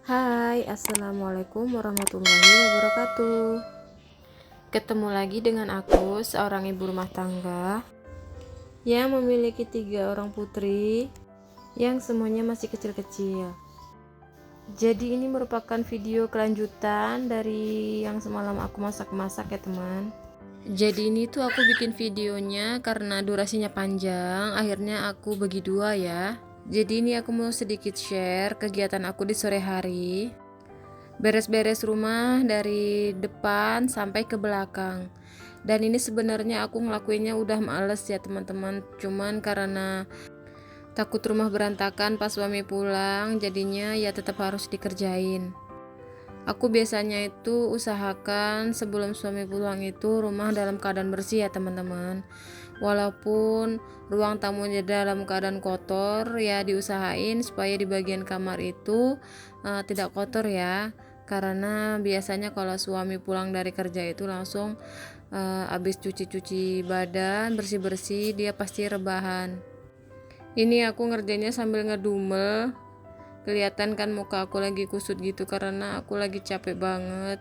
Hai, assalamualaikum warahmatullahi wabarakatuh. Ketemu lagi dengan aku, seorang ibu rumah tangga yang memiliki 3 orang putri yang semuanya masih kecil-kecil. Jadi ini merupakan video kelanjutan dari yang semalam aku masak-masak ya teman. Jadi ini tuh aku bikin videonya karena durasinya panjang, akhirnya aku bagi dua ya. Jadi ini aku mau sedikit share kegiatan aku di sore hari. Beres-beres rumah dari depan sampai ke belakang. Dan ini sebenarnya aku ngelakuinnya udah males ya teman-teman. Cuman karena takut rumah berantakan pas suami pulang, jadinya ya tetap harus dikerjain. Aku biasanya itu usahakan sebelum suami pulang itu rumah dalam keadaan bersih ya teman-teman. Walaupun ruang tamunya dalam keadaan kotor, ya diusahain supaya di bagian kamar itu tidak kotor ya. Karena biasanya kalau suami pulang dari kerja itu langsung habis cuci-cuci badan, bersih-bersih, dia pasti rebahan. Ini aku ngerjainnya sambil ngedumel. Kelihatan kan muka aku lagi kusut gitu karena aku lagi capek banget,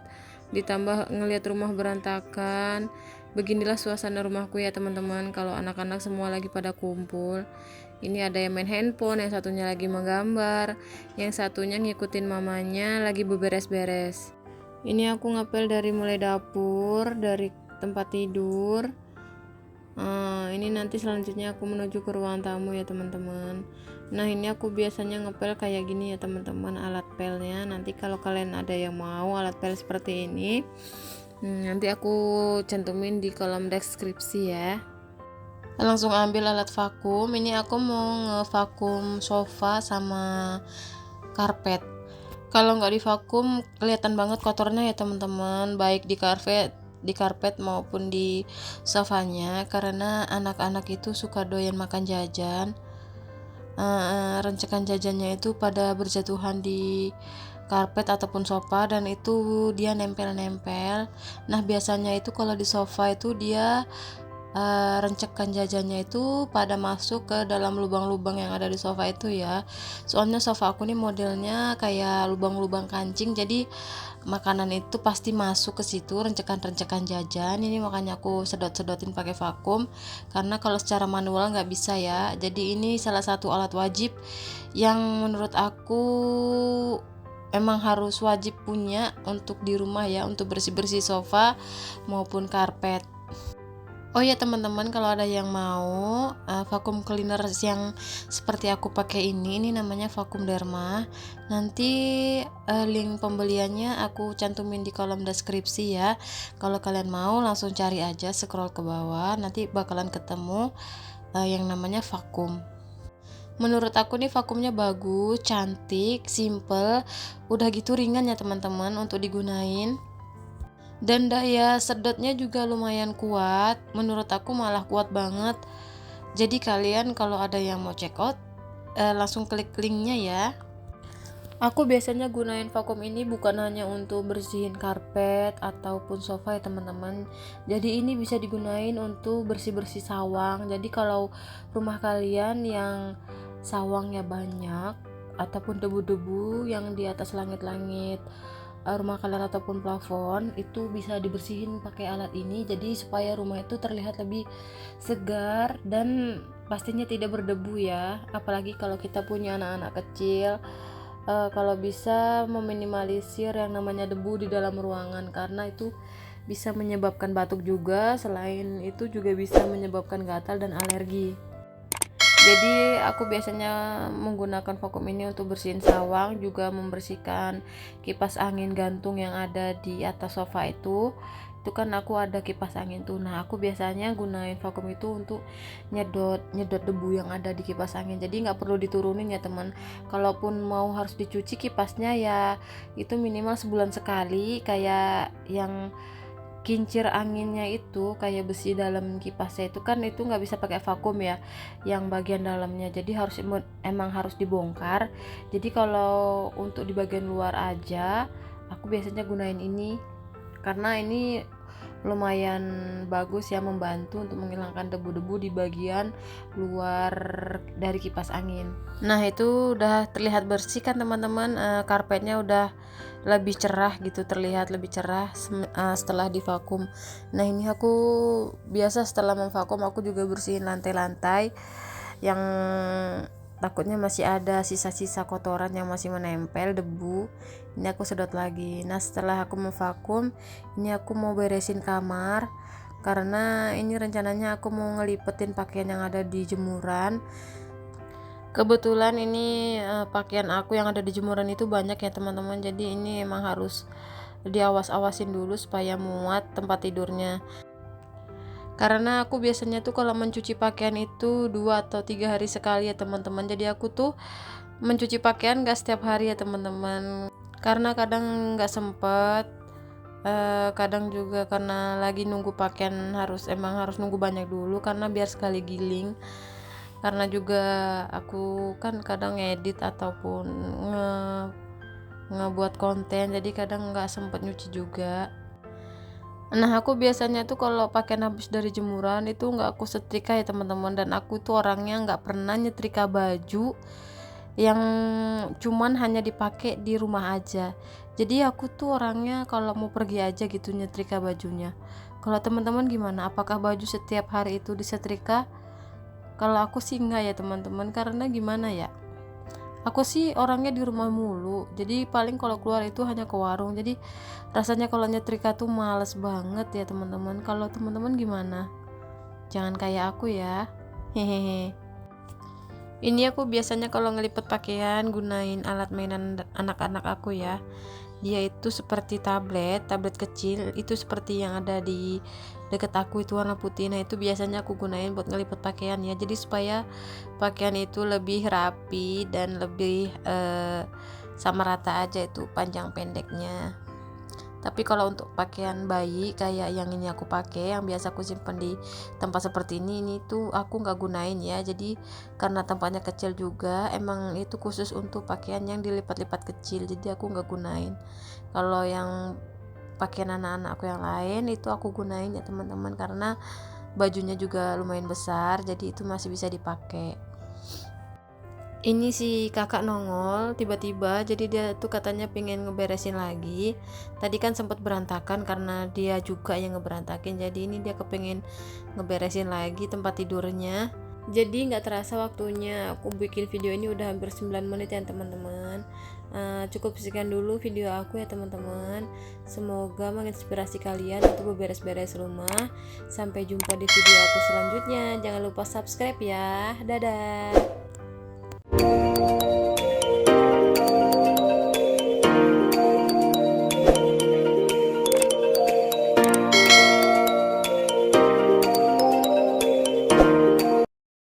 ditambah ngelihat rumah berantakan. Beginilah suasana rumahku ya teman-teman kalau anak-anak semua lagi pada kumpul. Ini ada yang main handphone, yang satunya lagi menggambar, yang satunya ngikutin mamanya lagi beberes-beres. Ini aku ngapel dari mulai dapur, dari tempat tidur. Ini nanti selanjutnya aku menuju ke ruang tamu ya teman-teman. Nah ini aku biasanya ngepel kayak gini ya teman-teman, alat pelnya. Nanti kalau kalian ada yang mau alat pel seperti ini, nanti aku cantumin di kolom deskripsi ya. Langsung ambil alat vakum. Ini aku mau ngevakum sofa sama karpet. Kalau nggak divakum kelihatan banget kotornya ya teman-teman, baik di karpet maupun di sofanya, karena anak-anak itu suka doyan makan jajan. Rencekan jajannya itu pada berjatuhan di karpet ataupun sofa dan itu dia nempel-nempel. Nah biasanya itu kalau di sofa itu dia rencekan jajannya itu pada masuk ke dalam lubang-lubang yang ada di sofa itu ya. Soalnya sofa aku nih modelnya kayak lubang-lubang kancing, jadi makanan itu pasti masuk ke situ, rencekan-rencekan jajan. Ini makanya aku sedot-sedotin pakai vakum, karena kalau secara manual nggak bisa ya. Jadi ini salah satu alat wajib yang menurut aku emang harus wajib punya untuk di rumah ya, untuk bersih-bersih sofa maupun karpet. Oh ya teman-teman, kalau ada yang mau vacuum cleaner yang seperti aku pakai ini namanya Vacuum Derma. Nanti link pembeliannya aku cantumin di kolom deskripsi ya. Kalau kalian mau langsung cari aja, scroll ke bawah, nanti bakalan ketemu yang namanya vacuum. Menurut aku nih vakumnya bagus, cantik, simple, udah gitu ringan ya teman-teman untuk digunain. Dan daya sedotnya juga lumayan kuat, menurut aku malah kuat banget. Jadi kalian kalau ada yang mau check out langsung klik linknya ya. Aku biasanya gunain vakum ini bukan hanya untuk bersihin karpet ataupun sofa ya teman-teman. Jadi ini bisa digunain untuk bersih-bersih sawang. Jadi kalau rumah kalian yang sawangnya banyak ataupun debu-debu yang di atas langit-langit rumah kalian ataupun plafon, itu bisa dibersihin pakai alat ini, jadi supaya rumah itu terlihat lebih segar dan pastinya tidak berdebu ya. Apalagi kalau kita punya anak-anak kecil, kalau bisa meminimalisir yang namanya debu di dalam ruangan, karena itu bisa menyebabkan batuk juga, selain itu juga bisa menyebabkan gatal dan alergi. Jadi aku biasanya menggunakan vakum ini untuk bersihin sawang, juga membersihkan kipas angin gantung yang ada di atas sofa itu. itu kan aku ada kipas angin tuh. Nah aku biasanya gunain vakum itu untuk nyedot debu yang ada di kipas angin, jadi nggak perlu diturunin ya teman. Kalaupun mau harus dicuci kipasnya ya itu minimal sebulan sekali, kayak yang kincir anginnya itu kayak besi dalam kipasnya itu kan itu nggak bisa pakai vakum ya, yang bagian dalamnya, jadi emang harus dibongkar. Jadi kalau untuk di bagian luar aja aku biasanya gunain ini, karena ini lumayan bagus ya, membantu untuk menghilangkan debu-debu di bagian luar dari kipas angin. Nah itu udah terlihat bersih kan teman-teman, karpetnya udah lebih cerah gitu, terlihat lebih cerah setelah divakum. Nah ini aku biasa setelah memvakum aku juga bersihin lantai-lantai yang takutnya masih ada sisa-sisa kotoran yang masih menempel debu. Ini aku sedot lagi. Nah setelah aku memvakum, ini aku mau beresin kamar, karena ini rencananya aku mau ngelipetin pakaian yang ada di jemuran. Kebetulan ini pakaian aku yang ada di jemuran itu banyak ya teman-teman, jadi ini emang harus diawas-awasin dulu supaya muat tempat tidurnya. Karena aku biasanya tuh kalau mencuci pakaian itu 2 atau 3 hari sekali ya teman-teman, jadi aku tuh mencuci pakaian gak setiap hari ya teman-teman, karena kadang gak sempet, kadang juga karena lagi nunggu pakaian emang harus nunggu banyak dulu karena biar sekali giling. Karena juga aku kan kadang ngedit ataupun ngebuat konten, jadi kadang gak sempet nyuci juga. Nah aku biasanya tuh kalau pakaian habis dari jemuran itu nggak aku setrika ya teman-teman, dan aku tuh orangnya nggak pernah nyetrika baju yang cuman hanya dipakai di rumah aja. Jadi aku tuh orangnya kalau mau pergi aja gitu nyetrika bajunya. Kalau teman-teman gimana? Apakah baju setiap hari itu disetrika? Kalau aku sih enggak ya teman-teman, karena gimana ya? Aku sih orangnya di rumah mulu, jadi paling kalau keluar itu hanya ke warung. Jadi rasanya kalau nyetrika tuh males banget ya teman-teman. Kalau teman-teman gimana? Jangan kayak aku ya. Hehehe. Ini aku biasanya kalau ngelipet pakaian gunain alat mainan anak-anak aku ya. Dia itu seperti tablet kecil, itu seperti yang ada di deket aku itu warna putih. Nah itu biasanya aku gunain buat ngelipet pakaian ya, jadi supaya pakaian itu lebih rapi dan lebih sama rata aja itu panjang pendeknya. Tapi kalau untuk pakaian bayi kayak yang ini aku pakai, yang biasa aku simpan di tempat seperti ini tuh aku nggak gunain ya. Jadi karena tempatnya kecil juga, emang itu khusus untuk pakaian yang dilipat-lipat kecil, jadi aku nggak gunain. Kalau yang pakaian anak-anak aku yang lain itu aku gunain ya teman-teman, karena bajunya juga lumayan besar, jadi itu masih bisa dipakai. Ini si kakak nongol tiba-tiba, jadi dia tuh katanya pengen ngeberesin lagi. Tadi kan sempat berantakan karena dia juga yang ngeberantakin, jadi ini dia kepengen ngeberesin lagi tempat tidurnya. Jadi nggak terasa waktunya aku bikin video ini udah hampir 9 menit ya teman-teman. Cukup sekian dulu video aku ya teman-teman. Semoga menginspirasi kalian untuk beberes-beres rumah. Sampai jumpa di video aku selanjutnya. Jangan lupa subscribe ya. Dadah.